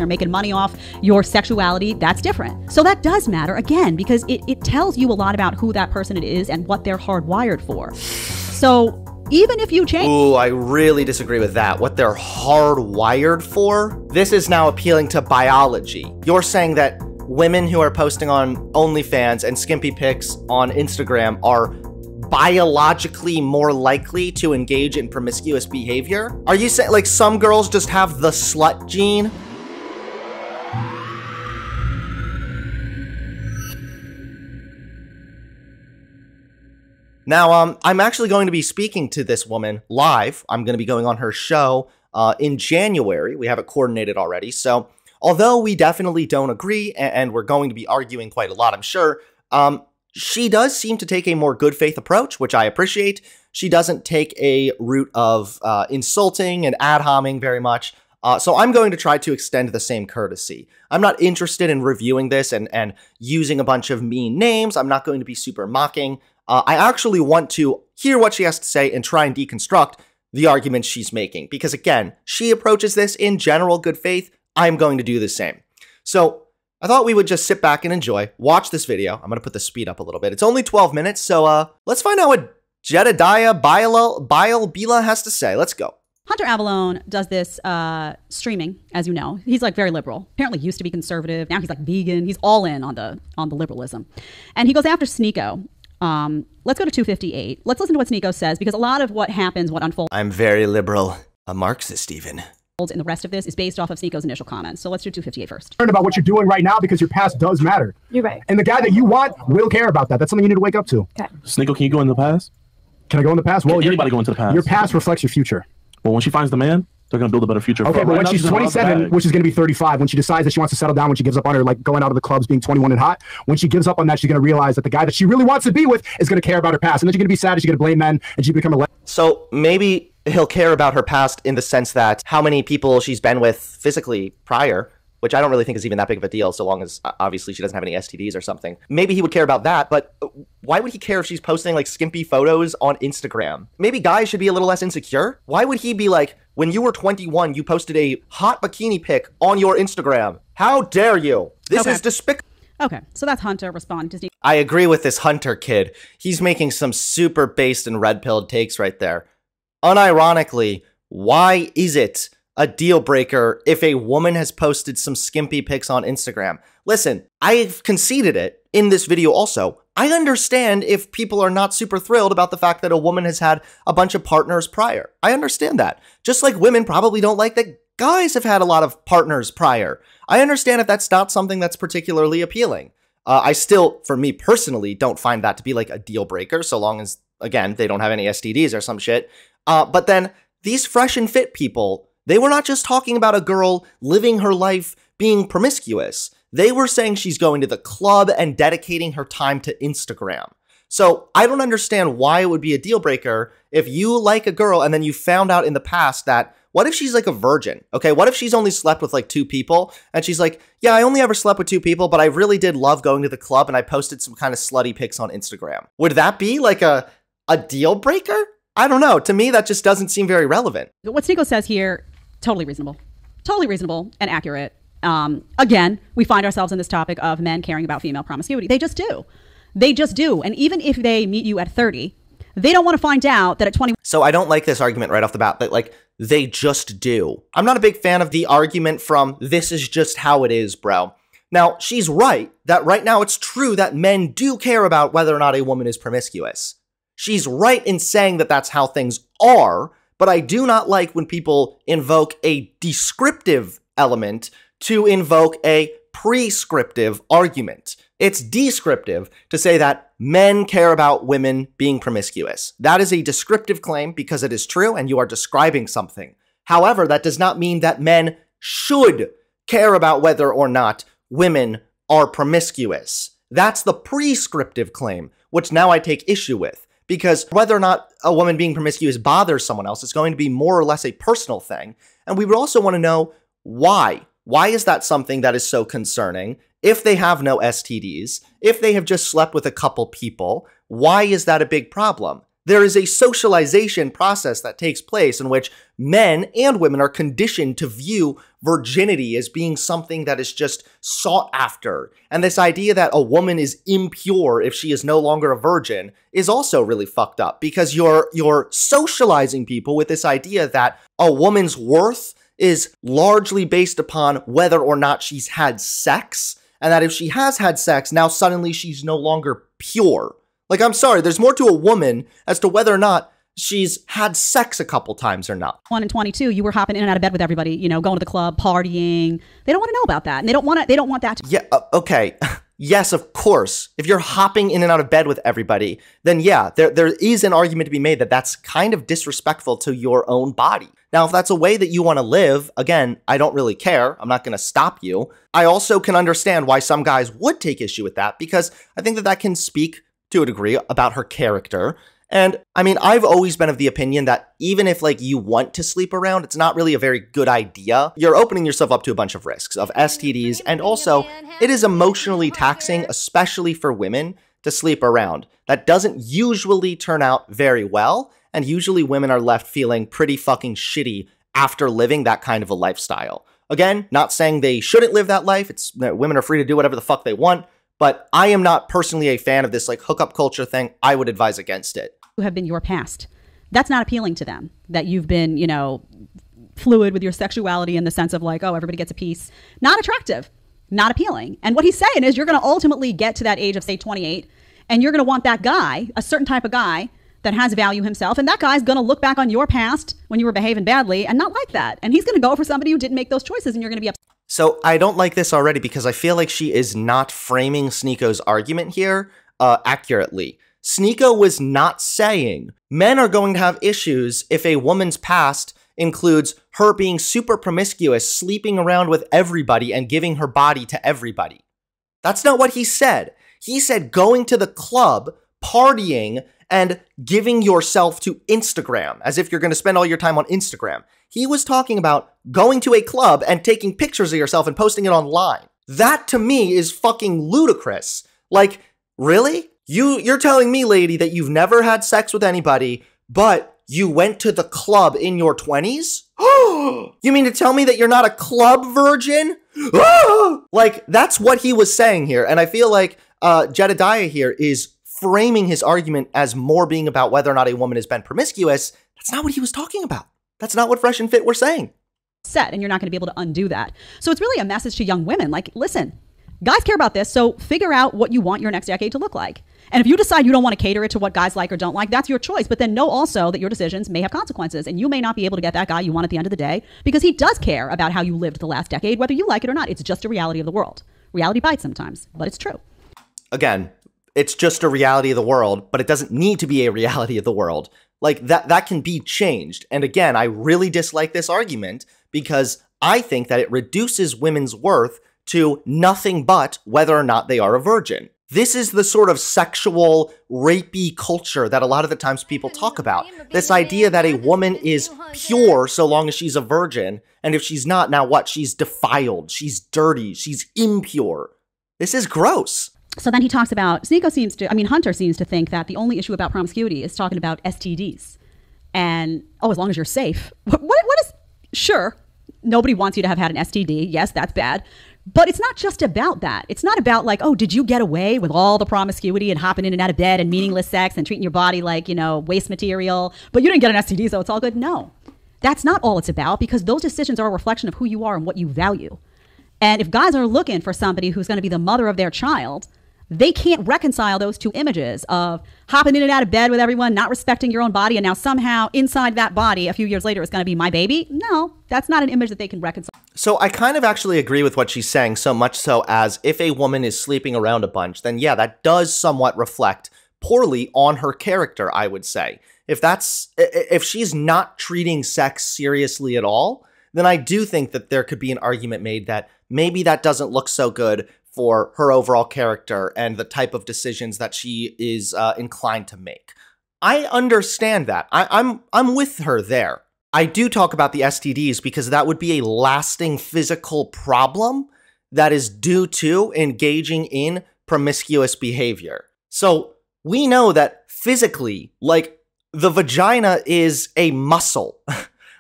you're making money off your sexuality, that's different. So that does matter, again, because it tells you a lot about who that person is and what they're hardwired for. So even if you change— Ooh, I really disagree with that. What they're hardwired for? This is now appealing to biology. You're saying that women who are posting on OnlyFans and skimpy pics on Instagram are biologically more likely to engage in promiscuous behavior? Are you saying like some girls just have the slut gene? Now, I'm actually going to be speaking to this woman live. I'm going to be going on her show in January. We have it coordinated already. So although we definitely don't agree and we're going to be arguing quite a lot, I'm sure, she does seem to take a more good faith approach, which I appreciate. She doesn't take a route of insulting and ad-homing very much. So I'm going to try to extend the same courtesy. I'm not interested in reviewing this and using a bunch of mean names. I'm not going to be super mocking. I actually want to hear what she has to say and try and deconstruct the arguments she's making. Because again, she approaches this in general good faith. I'm going to do the same. So I thought we would just sit back and enjoy, watch this video. I'm going to put the speed up a little bit. It's only 12 minutes, so let's find out what Jedediah Bila has to say. Let's go. Hunter Avallone does this streaming, as you know. He's like very liberal. Apparently used to be conservative. Now he's like vegan. He's all in on the liberalism. And he goes after Sneeko. Let's go to 258. Let's listen to what Sneeko says, because a lot of what happens, what unfolds— I'm very liberal. A Marxist even. In the rest of this is based off of Sneeko's initial comments. So let's do 258 first. About what you're doing right now, because your past does matter. You're right. And the guy that you want will care about that. That's something you need to wake up to. Okay. Sneeko, can you go in the past? Can I go in the past? Well, anybody go into the past. Your past reflects your future. Well, when she finds the man, they're going to build a better future. Okay, but when she's 27, which is going to be 35, when she decides that she wants to settle down, when she gives up on her, like going out of the clubs, being 21 and hot, when she gives up on that, she's going to realize that the guy that she really wants to be with is going to care about her past. And then she's going to be sad and she's going to blame men and she become a— So maybe he'll care about her past in the sense that how many people she's been with physically prior, which I don't really think is even that big of a deal, so long as obviously she doesn't have any STDs or something. Maybe he would care about that, but why would he care if she's posting like skimpy photos on Instagram? Maybe guys should be a little less insecure. Why would he be like, when you were 21, you posted a hot bikini pic on your Instagram? How dare you? This is despicable. Okay, so that's Hunter responding to Sneeko. I agree with this Hunter kid. He's making some super based and red-pilled takes right there. Unironically, why is it a deal breaker if a woman has posted some skimpy pics on Instagram? Listen, I've conceded it in this video also. I understand if people are not super thrilled about the fact that a woman has had a bunch of partners prior. I understand that. Just like women probably don't like that guys have had a lot of partners prior. I understand if that's not something that's particularly appealing. I still, for me personally, don't find that to be like a deal breaker, so long as, again, they don't have any STDs or some shit. But then these fresh and fit people, they were not just talking about a girl living her life being promiscuous. They were saying she's going to the club and dedicating her time to Instagram. So I don't understand why it would be a deal breaker if you like a girl and then you found out in the past that, what if she's like a virgin? Okay, what if she's only slept with like 2 people and she's like, yeah, I only ever slept with 2 people, but I really did love going to the club and I posted some kind of slutty pics on Instagram. Would that be like a deal breaker? I don't know. To me, that just doesn't seem very relevant. What Sneeko says here, totally reasonable and accurate. Again, we find ourselves in this topic of men caring about female promiscuity. They just do. They just do. And even if they meet you at 30, they don't want to find out that at 20. So I don't like this argument right off the bat that like they just do. I'm not a big fan of the argument from this is just how it is, bro. Now, she's right that right now it's true that men do care about whether or not a woman is promiscuous. She's right in saying that that's how things are, but I do not like when people invoke a descriptive element to invoke a prescriptive argument. It's descriptive to say that men care about women being promiscuous. That is a descriptive claim because it is true and you are describing something. However, that does not mean that men should care about whether or not women are promiscuous. That's the prescriptive claim, which now I take issue with. Because whether or not a woman being promiscuous bothers someone else is going to be more or less a personal thing. And we would also want to know why. Why is that something that is so concerning? If they have no STDs, if they have just slept with a couple people, why is that a big problem? There is a socialization process that takes place in which men and women are conditioned to view virginity as being something that is just sought after. And this idea that a woman is impure if she is no longer a virgin is also really fucked up, because you're socializing people with this idea that a woman's worth is largely based upon whether or not she's had sex, and that if she has had sex, now suddenly she's no longer pure. Like, I'm sorry, there's more to a woman as to whether or not she's had sex a couple times or not. 1 and 22, you were hopping in and out of bed with everybody, you know, going to the club, partying. They don't want to know about that. And they don't want that to. Yeah, okay. Yes, of course. If you're hopping in and out of bed with everybody, then yeah, there is an argument to be made that that's kind of disrespectful to your own body. Now, if that's a way that you want to live, again, I don't really care. I'm not going to stop you. I also can understand why some guys would take issue with that, because I think that can speak to a degree about her character. And I mean, I've always been of the opinion that even if like you want to sleep around, it's not really a very good idea. You're opening yourself up to a bunch of risks of STDs, and also it is emotionally taxing, especially for women, to sleep around. That doesn't usually turn out very well, and usually women are left feeling pretty fucking shitty after living that kind of a lifestyle. Again, not saying they shouldn't live that life. Women are free to do whatever the fuck they want. But I am not personally a fan of this like hookup culture thing. I would advise against it. Who have been your past. That's not appealing to them. That you've been, you know, fluid with your sexuality in the sense of like, oh, everybody gets a piece. Not attractive. Not appealing. And what he's saying is you're going to ultimately get to that age of, say, 28, and you're going to want that guy, a certain type of guy that has value himself. And that guy's going to look back on your past when you were behaving badly and not like that. And he's going to go for somebody who didn't make those choices, and you're going to be upset. So I don't like this already because I feel like she is not framing Sneako's argument here accurately. Sneako was not saying men are going to have issues if a woman's past includes her being super promiscuous, sleeping around with everybody and giving her body to everybody. That's not what he said. He said going to the club, partying, and giving yourself to Instagram, as if you're going to spend all your time on Instagram. He was talking about going to a club and taking pictures of yourself and posting it online. That, to me, is fucking ludicrous. Like, really? You're telling me, lady, that you've never had sex with anybody, but you went to the club in your 20s? You mean to tell me that you're not a club virgin? Like, that's what he was saying here. And I feel like Jedediah here is framing his argument as more being about whether or not a woman has been promiscuous. That's not what he was talking about. That's not what Fresh and Fit were saying. Set, and you're not going to be able to undo that. So it's really a message to young women. Like, listen, guys care about this. So figure out what you want your next decade to look like. And if you decide you don't want to cater it to what guys like or don't like, that's your choice. But then know also that your decisions may have consequences, and you may not be able to get that guy you want at the end of the day because he does care about how you lived the last decade, whether you like it or not. It's just a reality of the world. Reality bites sometimes, but it's true. Again, it's just a reality of the world, but it doesn't need to be a reality of the world. Like, that can be changed. And again, I really dislike this argument because I think that it reduces women's worth to nothing but whether or not they are a virgin. This is the sort of sexual, rapey culture that a lot of the times people talk about. This idea that a woman is pure so long as she's a virgin, and if she's not, now what? She's defiled, she's dirty, she's impure. This is gross. So then he talks about, Hunter seems to think that the only issue about promiscuity is talking about STDs. And, as long as you're safe. What is, sure, nobody wants you to have had an STD. Yes, that's bad. But it's not just about that. It's not about like, oh, did you get away with all the promiscuity and hopping in and out of bed and meaningless sex and treating your body like, waste material, but you didn't get an STD, so it's all good. No, that's not all it's about, because those decisions are a reflection of who you are and what you value. And if guys are looking for somebody who's going to be the mother of their child, they can't reconcile those two images of hopping in and out of bed with everyone, not respecting your own body, and now somehow inside that body a few years later is going to be my baby. No, that's not an image that they can reconcile. So I kind of actually agree with what she's saying, so much so as if a woman is sleeping around a bunch, then yeah, that does somewhat reflect poorly on her character, I would say. If she's not treating sex seriously at all, then I do think that there could be an argument made that maybe that doesn't look so good for her overall character and the type of decisions that she is inclined to make. I understand that. I'm with her there. I do talk about the STDs because that would be a lasting physical problem that is due to engaging in promiscuous behavior. So we know that physically, like, the vagina is a muscle.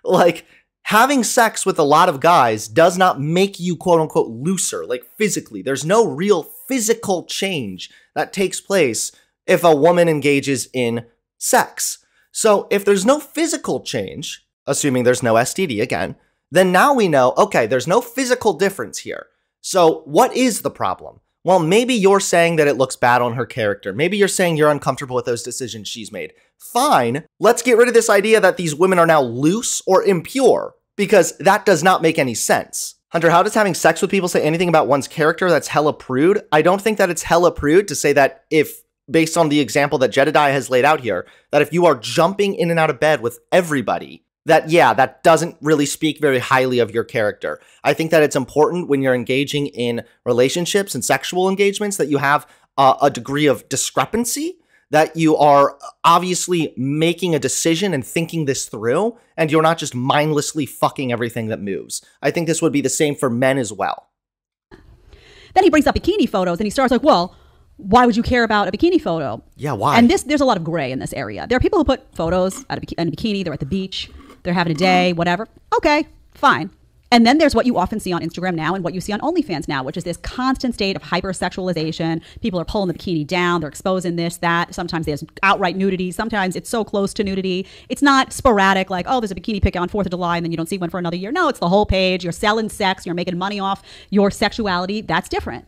Like, having sex with a lot of guys does not make you quote unquote looser, like physically. There's no real physical change that takes place if a woman engages in sex. So if there's no physical change, assuming there's no STD again, then now we know, okay, there's no physical difference here. So what is the problem? Well, maybe you're saying that it looks bad on her character. Maybe you're saying you're uncomfortable with those decisions she's made. Fine. Let's get rid of this idea that these women are now loose or impure, because that does not make any sense. Hunter, how does having sex with people say anything about one's character that's hella prude? I don't think that it's hella prude to say that if, based on the example that Jedediah has laid out here, that if you are jumping in and out of bed with everybody, that, yeah, that doesn't really speak very highly of your character. I think that it's important when you're engaging in relationships and sexual engagements that you have a degree of discrepancy, that you are obviously making a decision and thinking this through, and you're not just mindlessly fucking everything that moves. I think this would be the same for men as well. Then he brings up bikini photos and he starts like, well, why would you care about a bikini photo? Yeah, why? And there's a lot of gray in this area. There are people who put photos in a bikini, they're at the beach, they're having a day, whatever. Okay, fine. And then there's what you often see on Instagram now and what you see on OnlyFans now, which is this constant state of hypersexualization. People are pulling the bikini down. They're exposing this, that. Sometimes there's outright nudity. Sometimes it's so close to nudity. It's not sporadic, like, oh, there's a bikini pic on 4th of July and then you don't see one for another year. No, it's the whole page. You're selling sex. You're making money off your sexuality. That's different.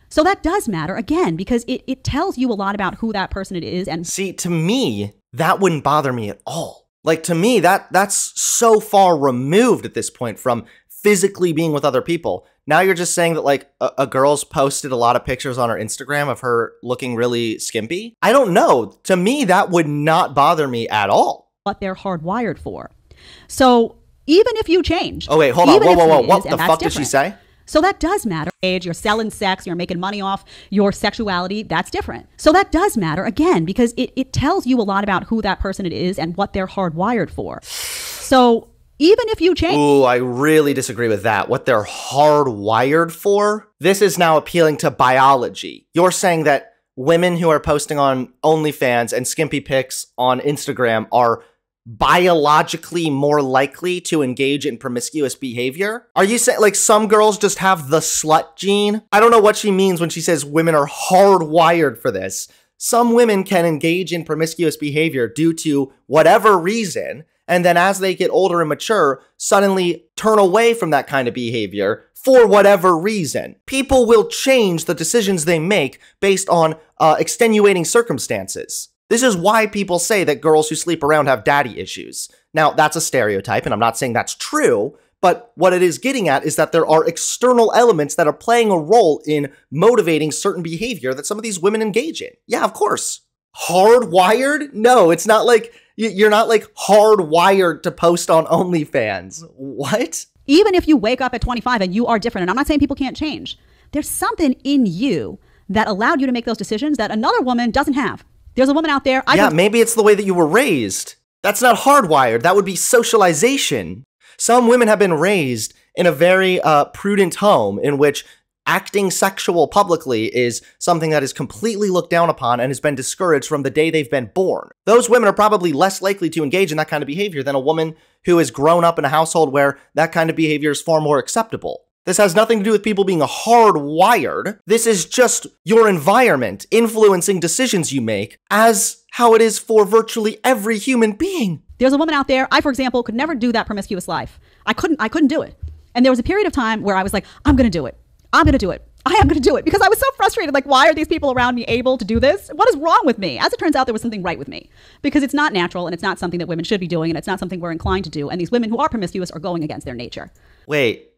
So that does matter, again, because it tells you a lot about who that person it is. And see, to me, that wouldn't bother me at all. Like, to me, that's so far removed at this point from physically being with other people. Now you're just saying that, like, a girl's posted a lot of pictures on her Instagram of her looking really skimpy. I don't know. To me, that would not bother me at all. What they're hardwired for. So even if you change. Oh, wait, hold on. Whoa. What the fuck did she say? So that does matter. You're selling sex, you're making money off your sexuality. That's different. So that does matter, again, because it tells you a lot about who that person it is and what they're hardwired for. So even if you change. Ooh, I really disagree with that. What they're hardwired for? This is now appealing to biology. You're saying that women who are posting on OnlyFans and skimpy pics on Instagram are biologically more likely to engage in promiscuous behavior? Are you saying, like, some girls just have the slut gene? I don't know what she means when she says women are hardwired for this. Some women can engage in promiscuous behavior due to whatever reason, and then as they get older and mature, suddenly turn away from that kind of behavior for whatever reason. People will change the decisions they make based on extenuating circumstances. This is why people say that girls who sleep around have daddy issues. Now, that's a stereotype, and I'm not saying that's true, but what it is getting at is that there are external elements that are playing a role in motivating certain behavior that some of these women engage in. Yeah, of course. Hardwired? No, it's not like, you're not like hardwired to post on OnlyFans. What? Even if you wake up at 25 and you are different, and I'm not saying people can't change, there's something in you that allowed you to make those decisions that another woman doesn't have. There's a woman out there. Maybe it's the way that you were raised. That's not hardwired. That would be socialization. Some women have been raised in a very prudent home in which acting sexual publicly is something that is completely looked down upon and has been discouraged from the day they've been born. Those women are probably less likely to engage in that kind of behavior than a woman who has grown up in a household where that kind of behavior is far more acceptable. This has nothing to do with people being hardwired. This is just your environment influencing decisions you make, as how it is for virtually every human being. There's a woman out there. I, for example, could never do that promiscuous life. I couldn't do it. And there was a period of time where I was like, I'm going to do it. I'm going to do it. I am going to do it, because I was so frustrated. Like, why are these people around me able to do this? What is wrong with me? As it turns out, there was something right with me, because it's not natural and it's not something that women should be doing. And it's not something we're inclined to do. And these women who are promiscuous are going against their nature. Wait,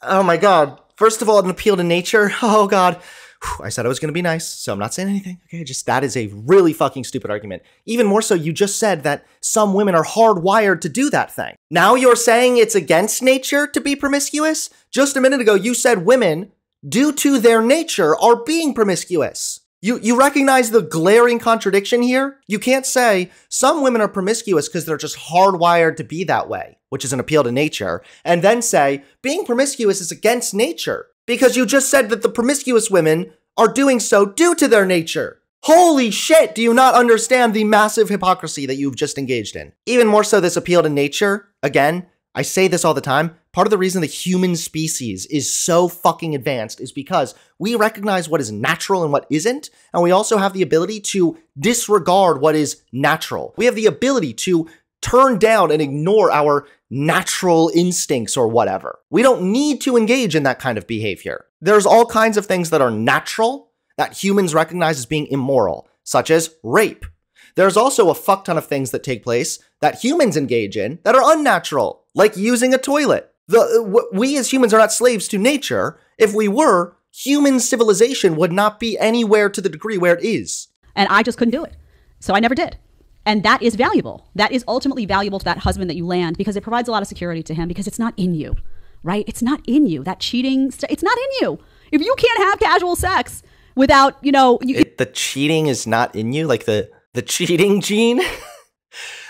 oh my God. First of all, an appeal to nature. Oh God. Whew, I said I was going to be nice, so I'm not saying anything. Okay, that is a really fucking stupid argument. Even more so, you just said that some women are hardwired to do that thing. Now you're saying it's against nature to be promiscuous? Just a minute ago, you said women, due to their nature, are being promiscuous. You recognize the glaring contradiction here? You can't say some women are promiscuous because they're just hardwired to be that way, which is an appeal to nature, and then say being promiscuous is against nature, because you just said that the promiscuous women are doing so due to their nature. Holy shit, do you not understand the massive hypocrisy that you've just engaged in? Even more so, this appeal to nature, again, I say this all the time, part of the reason the human species is so fucking advanced is because we recognize what is natural and what isn't, and we also have the ability to disregard what is natural. We have the ability to turn down and ignore our natural instincts or whatever. We don't need to engage in that kind of behavior. There's all kinds of things that are natural that humans recognize as being immoral, such as rape. There's also a fuck ton of things that take place that humans engage in that are unnatural, like using a toilet. We as humans are not slaves to nature. If we were, human civilization would not be anywhere to the degree where it is. And I just couldn't do it. So I never did. And that is valuable. That is ultimately valuable to that husband that you land because it provides a lot of security to him because it's not in you, right? It's not in you. That cheating, it's not in you. If you can't have casual sex without, the cheating is not in you, like the cheating gene.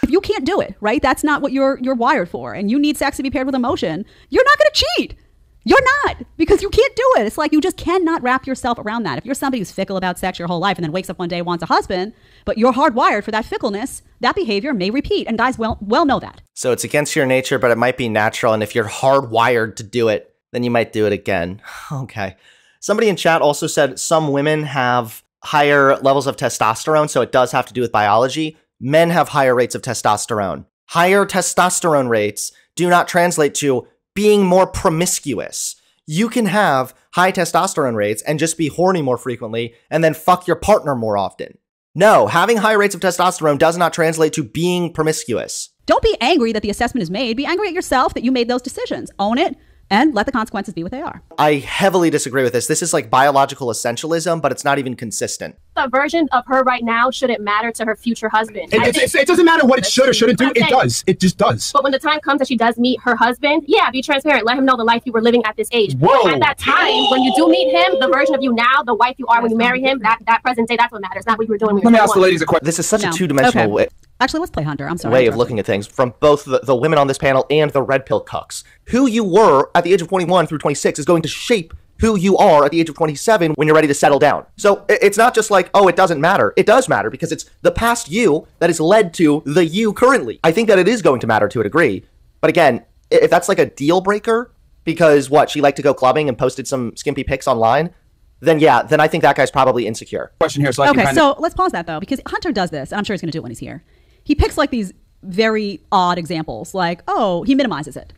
If you can't do it, right? That's not what you're wired for. And you need sex to be paired with emotion. You're not going to cheat. You're not, because you can't do it. It's like you just cannot wrap yourself around that. If you're somebody who's fickle about sex your whole life and then wakes up one day and wants a husband, but you're hardwired for that fickleness, that behavior may repeat. And guys well know that. So it's against your nature, but it might be natural. And if you're hardwired to do it, then you might do it again. Okay. Somebody in chat also said some women have higher levels of testosterone, so it does have to do with biology. Men have higher rates of testosterone. Higher testosterone rates do not translate to being more promiscuous. You can have high testosterone rates and just be horny more frequently and then fuck your partner more often. No, having high rates of testosterone does not translate to being promiscuous. Don't be angry that the assessment is made. Be angry at yourself that you made those decisions. Own it and let the consequences be what they are. I heavily disagree with this. This is like biological essentialism, but it's not even consistent. The version of her right now shouldn't matter to her future husband. It doesn't matter what it should or shouldn't do. It does. It just does. But when the time comes that she does meet her husband, yeah, be transparent. Let him know the life you were living at this age. Whoa. At that time, when you do meet him, the version of you now, the wife you are when you marry him, that present day, that's what matters. Not what you were doing when you were 21. Let me ask the ladies a question. This is such a two-dimensional way. Actually, let's play Hunter. I'm sorry. Way of looking at things from both the women on this panel and the red pill cucks. Who you were at the age of 21 through 26 is going to shape who you are at the age of 27 when you're ready to settle down. So it's not just like, oh, it doesn't matter. It does matter because it's the past you that has led to the you currently. I think that it is going to matter to a degree. But again, if that's like a deal breaker because she liked to go clubbing and posted some skimpy pics online, then I think that guy's probably insecure. Question here. So let's pause that though, because Hunter does this, and I'm sure he's going to do it when he's here. He picks like these very odd examples, like, he minimizes it.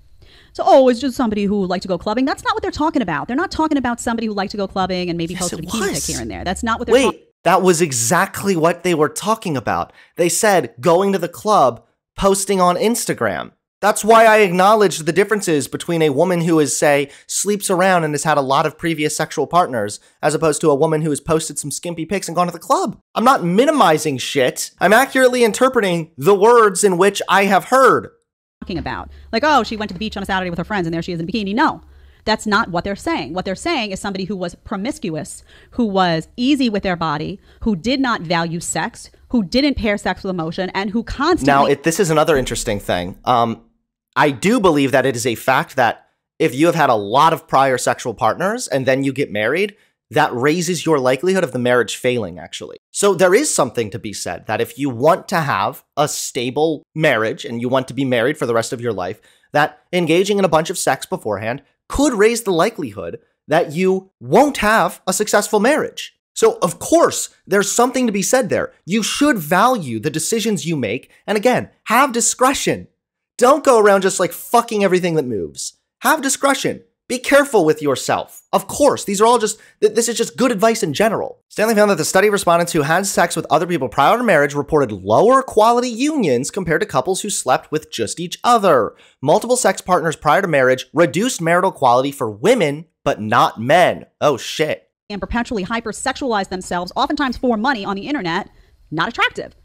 So, it's just somebody who liked to go clubbing. That's not what they're talking about. They're not talking about somebody who liked to go clubbing and maybe posted a bikini pic here and there. That's not what they're talking about. That was exactly what they were talking about. They said going to the club, posting on Instagram. That's why I acknowledged the differences between a woman who is, say, sleeps around and has had a lot of previous sexual partners, as opposed to a woman who has posted some skimpy pics and gone to the club. I'm not minimizing shit. I'm accurately interpreting the words in which I have heard. Talking about like, she went to the beach on a Saturday with her friends and there she is in a bikini. No, that's not what they're saying. What they're saying is somebody who was promiscuous, who was easy with their body, who did not value sex, who didn't pair sex with emotion, and who constantly... Now, this is another interesting thing. I do believe that it is a fact that if you have had a lot of prior sexual partners and then you get married, that raises your likelihood of the marriage failing, actually. So there is something to be said that if you want to have a stable marriage and you want to be married for the rest of your life, that engaging in a bunch of sex beforehand could raise the likelihood that you won't have a successful marriage. So, of course, there's something to be said there. You should value the decisions you make. And again, have discretion. Don't go around just like fucking everything that moves. Have discretion. Be careful with yourself. Of course, this is just good advice in general. Stanley found that the study of respondents who had sex with other people prior to marriage reported lower quality unions compared to couples who slept with just each other. Multiple sex partners prior to marriage reduced marital quality for women, but not men. Oh shit. And perpetually hypersexualize themselves, oftentimes for money on the internet, not attractive.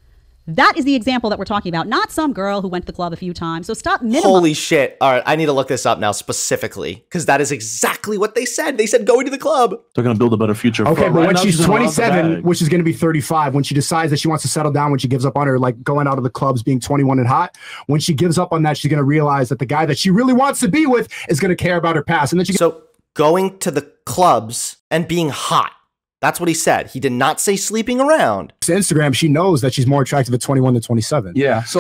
That is the example that we're talking about, not some girl who went to the club a few times. So stop minimizing. Holy shit. All right, I need to look this up now specifically, because that is exactly what they said. They said going to the club. They're going to build a better future. Okay, but when she's 27, which is going to be 35, when she decides that she wants to settle down, when she gives up on her, like going out of the clubs, being 21 and hot, when she gives up on that, she's going to realize that the guy that she really wants to be with is going to care about her past. And then So going to the clubs and being hot, That's what he said. He did not say sleeping around. To Instagram, she knows that she's more attractive at 21 than 27. Yeah. So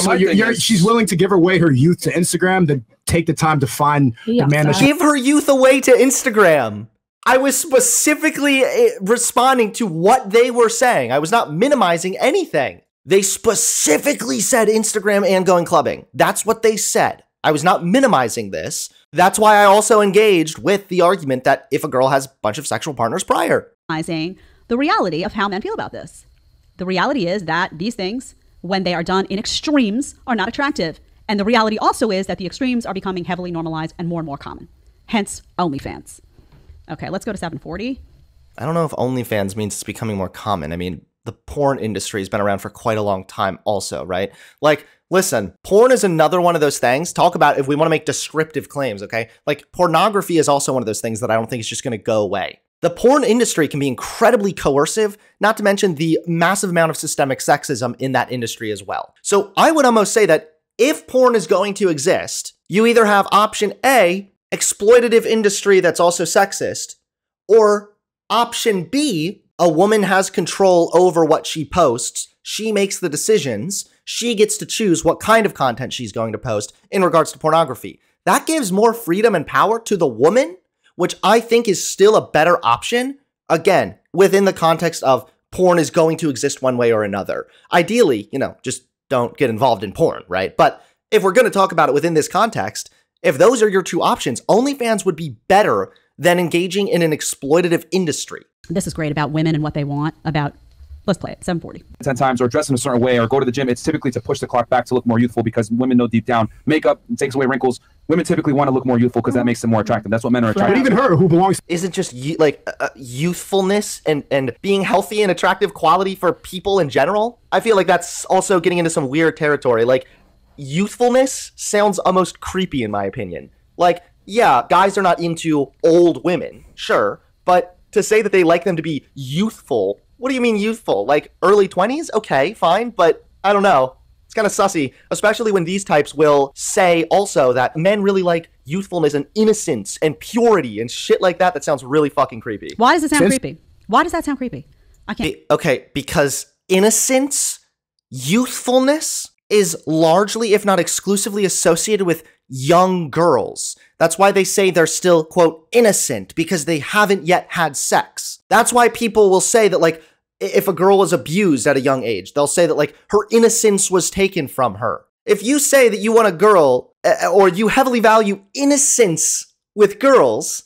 she's willing to give away her youth to Instagram than take the time to find the man that she... Give her youth away to Instagram. I was specifically responding to what they were saying. I was not minimizing anything. They specifically said Instagram and going clubbing. That's what they said. I was not minimizing this. That's why I also engaged with the argument that if a girl has a bunch of sexual partners prior. The reality of how men feel about this. The reality is that these things, when they are done in extremes, are not attractive. And the reality also is that the extremes are becoming heavily normalized and more common. Hence, OnlyFans. Okay, let's go to 740. I don't know if OnlyFans means it's becoming more common. I mean, the porn industry has been around for quite a long time also, right? Like, listen, porn is another one of those things. Talk about if we want to make descriptive claims, okay? Like, pornography is also one of those things that I don't think is just going to go away. The porn industry can be incredibly coercive, not to mention the massive amount of systemic sexism in that industry as well. So I would almost say that if porn is going to exist, you either have option A, exploitative industry that's also sexist, or option B, a woman has control over what she posts. She makes the decisions. She gets to choose what kind of content she's going to post in regards to pornography. That gives more freedom and power to the woman, which I think is still a better option, again, within the context of porn is going to exist one way or another. Ideally, just don't get involved in porn, right? But if we're going to talk about it within this context, if those are your two options, OnlyFans would be better than engaging in an exploitative industry. This is great about women and what they want about... Let's play it. 740. 10 times, or dress in a certain way, or go to the gym. It's typically to push the clock back to look more youthful, because women know deep down makeup takes away wrinkles. Women typically want to look more youthful because that makes them more attractive. That's what men are attracted to. But even her, who belongs... Isn't just youthfulness and being healthy and attractive quality for people in general? I feel like that's also getting into some weird territory. Like, youthfulness sounds almost creepy in my opinion. Like, yeah, guys are not into old women, sure, but to say that they like them to be youthful... What do you mean youthful? Like early 20s? Okay, fine, but I don't know. It's kind of sussy, especially when these types will say also that men really like youthfulness and innocence and purity and shit like that. That sounds really fucking creepy. Why does it sound creepy? Why does that sound creepy? I can't. Okay, because innocence, youthfulness is largely, if not exclusively, associated with young girls. That's why they say they're still, quote, innocent, because they haven't yet had sex. That's why people will say that, like, if a girl was abused at a young age, they'll say that, like, her innocence was taken from her. If you say that you want a girl, or you heavily value innocence with girls,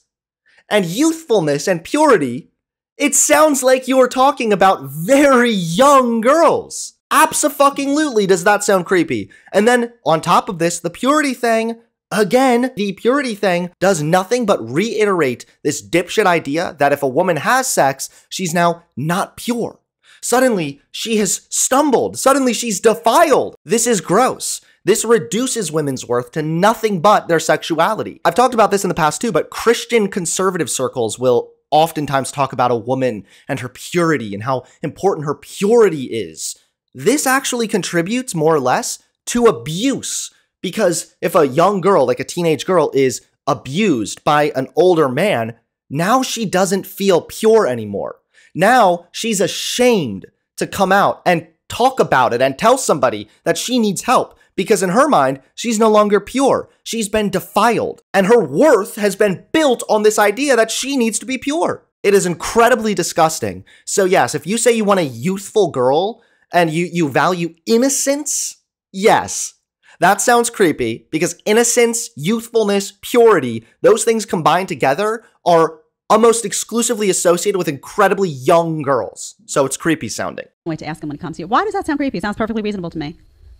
and youthfulness and purity, it sounds like you're talking about very young girls. Abso-fucking-lutely does that sound creepy. And then, on top of this, the purity thing, again, the purity thing does nothing but reiterate this dipshit idea that if a woman has sex, she's now not pure. Suddenly, she has stumbled. Suddenly, she's defiled. This is gross. This reduces women's worth to nothing but their sexuality. I've talked about this in the past too, but Christian conservative circles will oftentimes talk about a woman and her purity and how important her purity is. This actually contributes more or less to abuse, because if a young girl, like a teenage girl, is abused by an older man, now she doesn't feel pure anymore. Now she's ashamed to come out and talk about it and tell somebody that she needs help, because in her mind, she's no longer pure. She's been defiled, and her worth has been built on this idea that she needs to be pure. It is incredibly disgusting. So yes, if you say you want a youthful girl, and you value innocence, yes, that sounds creepy, because innocence, youthfulness, purity, those things combined together are almost exclusively associated with incredibly young girls. So it's creepy sounding. Wait to ask him when it comes to you. Why does that sound creepy? It sounds perfectly reasonable to me.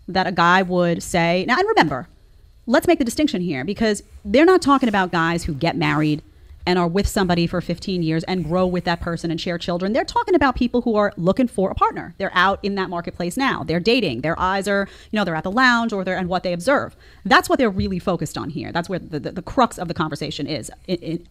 That a guy would say, now, and remember, let's make the distinction here, because they're not talking about guys who get married and are with somebody for 15 years and grow with that person and share children. They're talking about people who are looking for a partner. They're out in that marketplace now. They're dating. Their eyes are, they're at the lounge, or they're and what they observe. That's what they're really focused on here. That's where the crux of the conversation is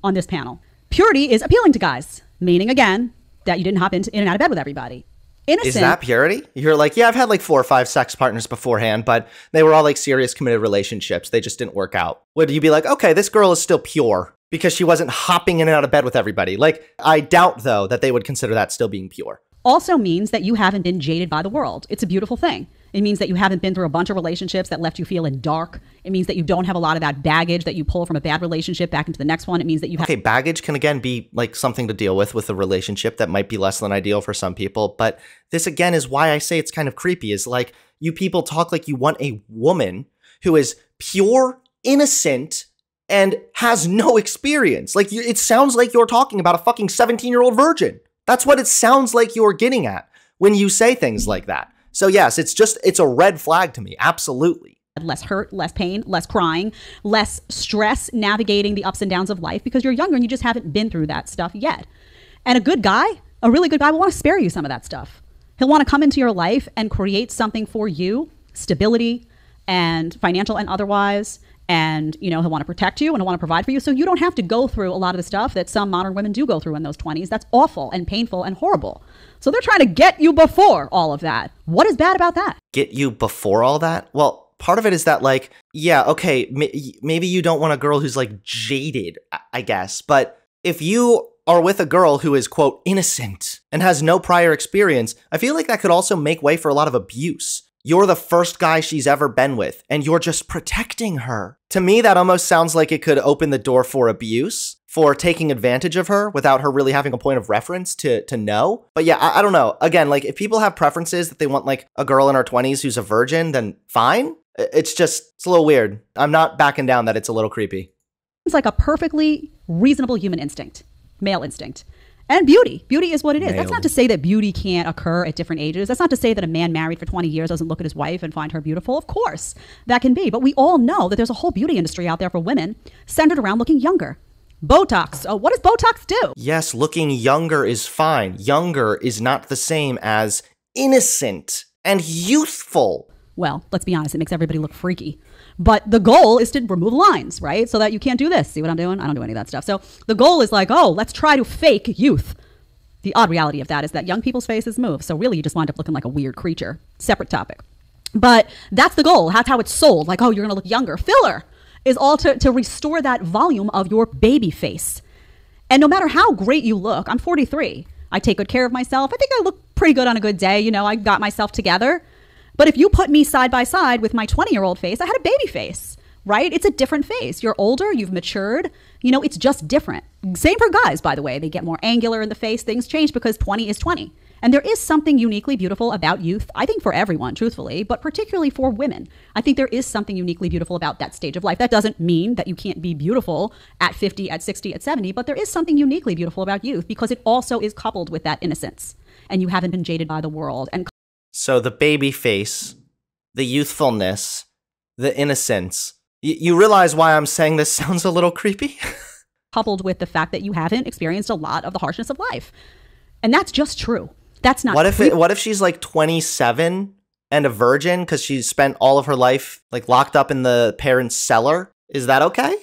on this panel. Purity is appealing to guys, meaning, again, that you didn't hop in and out of bed with everybody. innocent. Is that purity? You're like, yeah, I've had like 4 or 5 sex partners beforehand, but they were all like serious committed relationships. They just didn't work out. Would you be like, okay, this girl is still pure because she wasn't hopping in and out of bed with everybody? Like, I doubt, though, that they would consider that still being pure. Also means that you haven't been jaded by the world. It's a beautiful thing. It means that you haven't been through a bunch of relationships that left you feeling dark. It means that you don't have a lot of that baggage that you pull from a bad relationship back into the next one. It means that you have... Okay, baggage can again be like something to deal with a relationship that might be less than ideal for some people. But this again is why I say it's kind of creepy, is like you people talk like you want a woman who is pure, innocent, and has no experience. Like it sounds like you're talking about a fucking 17-year-old virgin. That's what it sounds like you're getting at when you say things like that. So yes, it's a red flag to me. Absolutely. Less hurt, less pain, less crying, less stress navigating the ups and downs of life because you're younger and you just haven't been through that stuff yet. And a good guy, a really good guy, will want to spare you some of that stuff. He'll want to come into your life and create something for you, stability and financial and otherwise. And, you know, he'll want to protect you and he'll want to provide for you. So you don't have to go through a lot of the stuff that some modern women do go through in those 20s. That's awful and painful and horrible. So they're trying to get you before all of that. What is bad about that? Get you before all that? Well, part of it is that, like, yeah, okay, maybe you don't want a girl who's, like, jaded, I guess. But if you are with a girl who is, quote, innocent and has no prior experience, I feel like that could also make way for a lot of abuse. You're the first guy she's ever been with, and you're just protecting her. To me, that almost sounds like it could open the door for abuse, for taking advantage of her without her really having a point of reference to know. But yeah, I don't know. Again, like if people have preferences that they want like a girl in her 20s who's a virgin, then fine. It's a little weird. I'm not backing down that it's a little creepy. It's like a perfectly reasonable human instinct, male instinct. And beauty. Beauty is what it is. That's not to say that beauty can't occur at different ages. That's not to say that a man married for 20 years doesn't look at his wife and find her beautiful. Of course, that can be. But we all know that there's a whole beauty industry out there for women centered around looking younger. Botox. Oh, what does Botox do? Yes, looking younger is fine. Younger is not the same as innocent and youthful. Well, let's be honest. It makes everybody look freaky. But the goal is to remove lines, right? So that you can't do this. See what I'm doing? I don't do any of that stuff. So the goal is like, oh, let's try to fake youth. The odd reality of that is that young people's faces move. So really, you just wind up looking like a weird creature. Separate topic. But that's the goal. That's how it's sold. Like, oh, you're going to look younger. Filler is all to restore that volume of your baby face. And no matter how great you look, I'm 43. I take good care of myself. I think I look pretty good on a good day. You know, I got myself together. But if you put me side by side with my 20-year-old face, I had a baby face, right? It's a different face. You're older, you've matured. You know, it's just different. Same for guys, by the way. They get more angular in the face. Things change because 20 is 20. And there is something uniquely beautiful about youth, I think for everyone, truthfully, but particularly for women. I think there is something uniquely beautiful about that stage of life. That doesn't mean that you can't be beautiful at 50, at 60, at 70, but there is something uniquely beautiful about youth because it also is coupled with that innocence. And you haven't been jaded by the world. And so the baby face, the youthfulness, the innocence. You realize why I'm saying this sounds a little creepy? coupled with the fact that you haven't experienced a lot of the harshness of life. And that's just true. That's not What if she's like 27 and a virgin because she spent all of her life like locked up in the parents' cellar? Is that okay?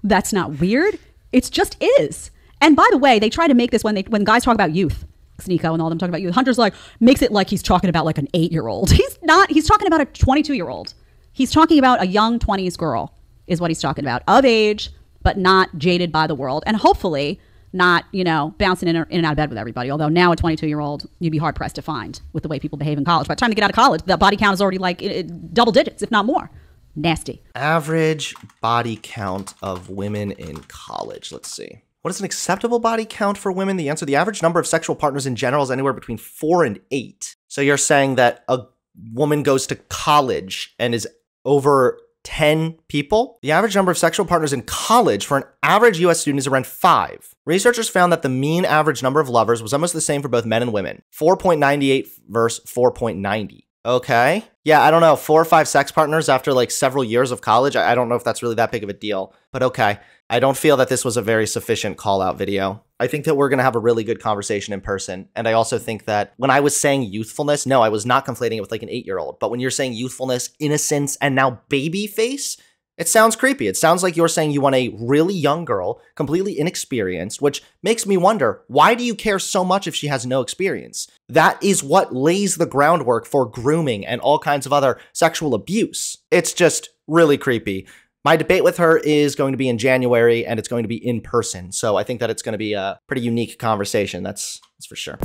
That's not weird. It's just is. And by the way, they try to make this when guys talk about youth. Nico and all them talking about youth. Hunter's like makes it like he's talking about like an 8-year-old. He's not. He's talking about a 22-year-old. He's talking about a young 20s girl is what he's talking about, of age, but not jaded by the world, and hopefully not, you know, bouncing in and out of bed with everybody. Although now a 22-year-old, you'd be hard pressed to find with the way people behave in college. By the time they get out of college, the body count is already like double digits, if not more. Nasty. Average body count of women in college. Let's see. What is an acceptable body count for women? The answer, the average number of sexual partners in general is anywhere between 4 and 8. So you're saying that a woman goes to college and is over 10 people? The average number of sexual partners in college for an average US student is around 5. Researchers found that the mean average number of lovers was almost the same for both men and women. 4.98 versus 4.90. Okay. Yeah, I don't know. 4 or 5 sex partners after like several years of college. I don't know if that's really that big of a deal, but okay. I don't feel that this was a very sufficient call out video. I think that we're going to have a really good conversation in person. And I also think that when I was saying youthfulness, no, I was not conflating it with like an 8-year-old. But when you're saying youthfulness, innocence, and now baby face, It sounds creepy. It sounds like you're saying you want a really young girl, completely inexperienced, which makes me wonder, why do you care so much if she has no experience? That is what lays the groundwork for grooming and all kinds of other sexual abuse. It's just really creepy. My debate with her is going to be in January, and it's going to be in person. So I think that it's going to be a pretty unique conversation. That's for sure.